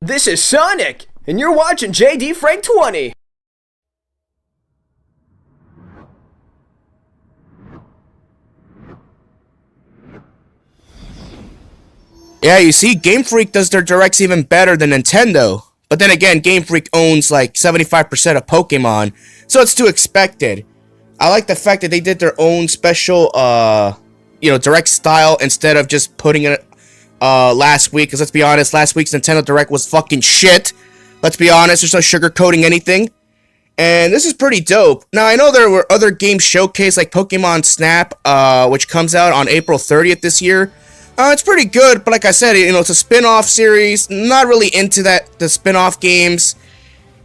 This is Sonic, and you're watching JD Frank 20. Yeah, you see, Gamefreak does their directs even better than Nintendo. But then again, Gamefreak owns like 75% of Pokemon, so it's too expected. I like the fact that they did their own special, direct style instead of just putting it last week. Because let's be honest, last week's Nintendo Direct was fucking shit. Let's be honest, there's no sugarcoating anything. And this is pretty dope. Now, I know there were other games showcased like Pokemon Snap, which comes out on April 30th this year. It's pretty good, but like I said, it's a spin-off series. Not really into the spin-off games,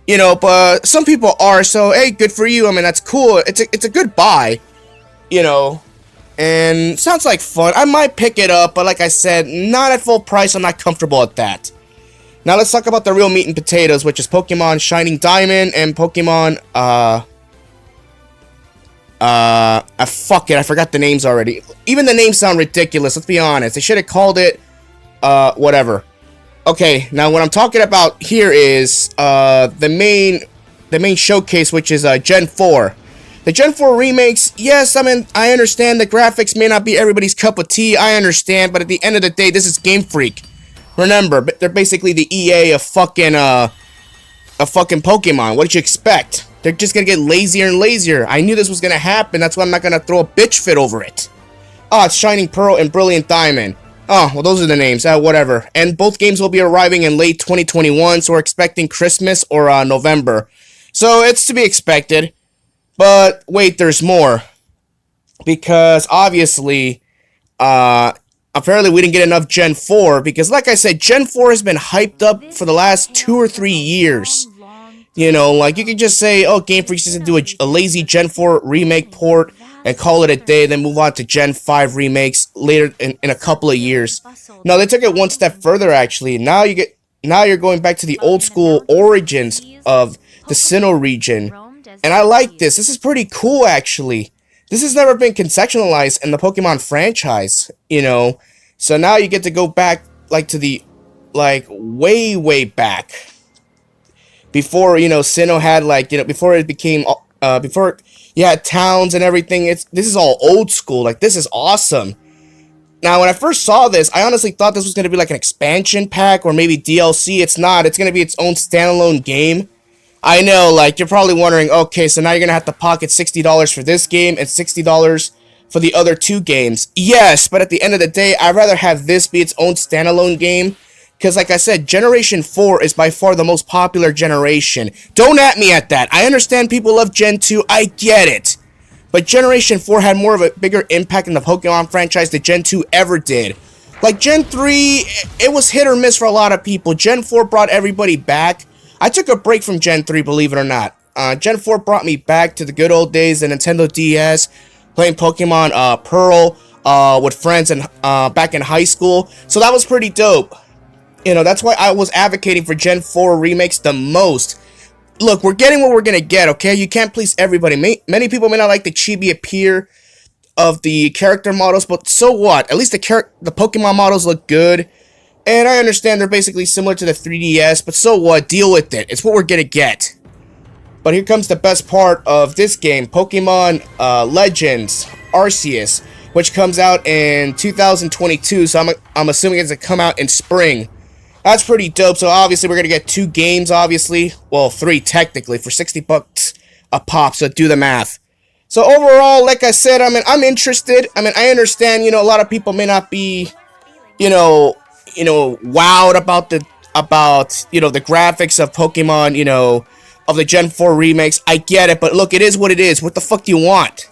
but some people are, so hey, good for you. I mean, that's cool. It's a good buy, and sounds like fun. I might pick it up, but like I said, not at full price. I'm not comfortable at that. Now let's talk about the real meat and potatoes, which is Pokemon Shining Diamond and Pokemon, fuck it, I forgot the names already. Even the names sound ridiculous, let's be honest. They should have called it, whatever. Okay, now what I'm talking about here is, the main showcase, which is, Gen 4. The Gen 4 remakes, yes, I mean, I understand the graphics may not be everybody's cup of tea, I understand, but at the end of the day, this is Gamefreak. Remember, they're basically the EA of fucking Pokemon. What did you expect? They're just gonna get lazier and lazier. I knew this was gonna happen. That's why I'm not gonna throw a bitch fit over it. Oh, it's Shining Pearl and Brilliant Diamond. Oh, well, those are the names. Whatever. And both games will be arriving in late 2021, so we're expecting Christmas or November. So it's to be expected. But wait, there's more. Because obviously, apparently we didn't get enough Gen 4. Because like I said, Gen 4 has been hyped up for the last 2 or 3 years. Like you could just say, oh, Game Freak's just gonna do a lazy Gen 4 remake port and call it a day, then move on to Gen 5 remakes later in a couple of years. No, they took it one step further, actually. Now you're going back to the old school origins of the Sinnoh region. And I like this. This is pretty cool, actually. This has never been conceptualized in the Pokemon franchise, So now you get to go back, to the, way back. Before, Sinnoh had, before it became, before you had towns and everything, this is all old school. This is awesome. Now, when I first saw this, I honestly thought this was going to be an expansion pack or maybe DLC. It's not. It's going to be its own standalone game. I know, you're probably wondering, okay, so now you're going to have to pocket $60 for this game and $60 for the other 2 games. Yes, but at the end of the day, I'd rather have this be its own standalone game. Because, like I said, Generation 4 is by far the most popular generation. Don't at me at that. I understand people love Gen 2. I get it. But Generation 4 had more of a bigger impact in the Pokemon franchise than Gen 2 ever did. Gen 3, it was hit or miss for a lot of people. Gen 4 brought everybody back. I took a break from Gen 3, believe it or not. Gen 4 brought me back to the good old days, the Nintendo DS, playing Pokemon Pearl with friends and back in high school. So that was pretty dope. That's why I was advocating for Gen 4 remakes the most. Look, we're getting what we're gonna get, okay? You can't please everybody. Many people may not like the chibi appear of the character models, but so what? At least the Pokemon models look good. And I understand they're basically similar to the 3DS, but so what? Deal with it. It's what we're gonna get. But here comes the best part of this game, Pokemon Legends Arceus, which comes out in 2022, so I'm assuming it's gonna come out in spring. That's pretty dope. So obviously we're going to get 2 games, obviously. Well, 3 technically for $60 a pop. So do the math. So overall, like I said, I mean, I'm interested. I mean, I understand, a lot of people may not be, wowed about the graphics of Pokemon, of the Gen 4 remakes. I get it, but look, it is what it is. What the fuck do you want?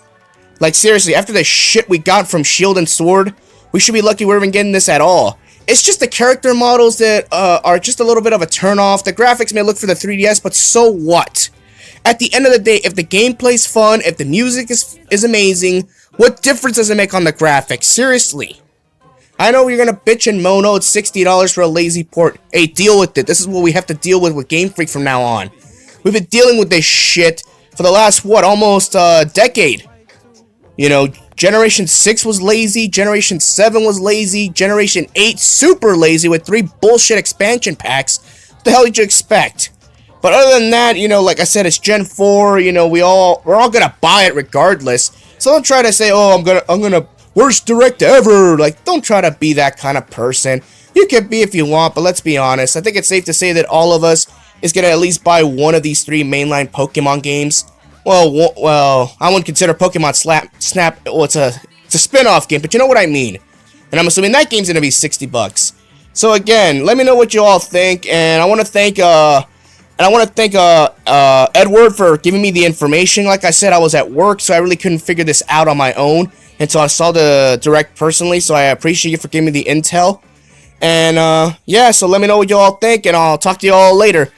Seriously, after the shit we got from Shield and Sword, we should be lucky we're even getting this at all. It's just the character models that are just a little bit of a turnoff. The graphics may look for the 3DS, but so what? At the end of the day, if the gameplay's fun, if the music is amazing, what difference does it make on the graphics? Seriously. I know you're gonna bitch and moan, oh, it's $60 for a lazy port. Hey, deal with it. This is what we have to deal with Game Freak from now on. We've been dealing with this shit for the last, almost a decade. Generation 6 was lazy, Generation 7 was lazy, Generation 8 super lazy with 3 bullshit expansion packs. What the hell did you expect? But other than that, you know, like I said, it's Gen 4, you know, we're all gonna buy it regardless. So don't try to say, oh, I'm gonna worst direct ever. Like, don't try to be that kind of person. You can be if you want, but let's be honest. I think it's safe to say that all of us is gonna at least buy one of these 3 mainline Pokemon games. Well, I wouldn't consider Pokemon Snap. Well, it's a spin-off game, but you know what I mean. And I'm assuming that game's gonna be $60. So again, let me know what you all think, and I want to thank Edward for giving me the information. Like I said, I was at work, so I really couldn't figure this out on my own until I saw the direct personally. So I appreciate you for giving me the intel. And yeah, so let me know what you all think, and I'll talk to you all later.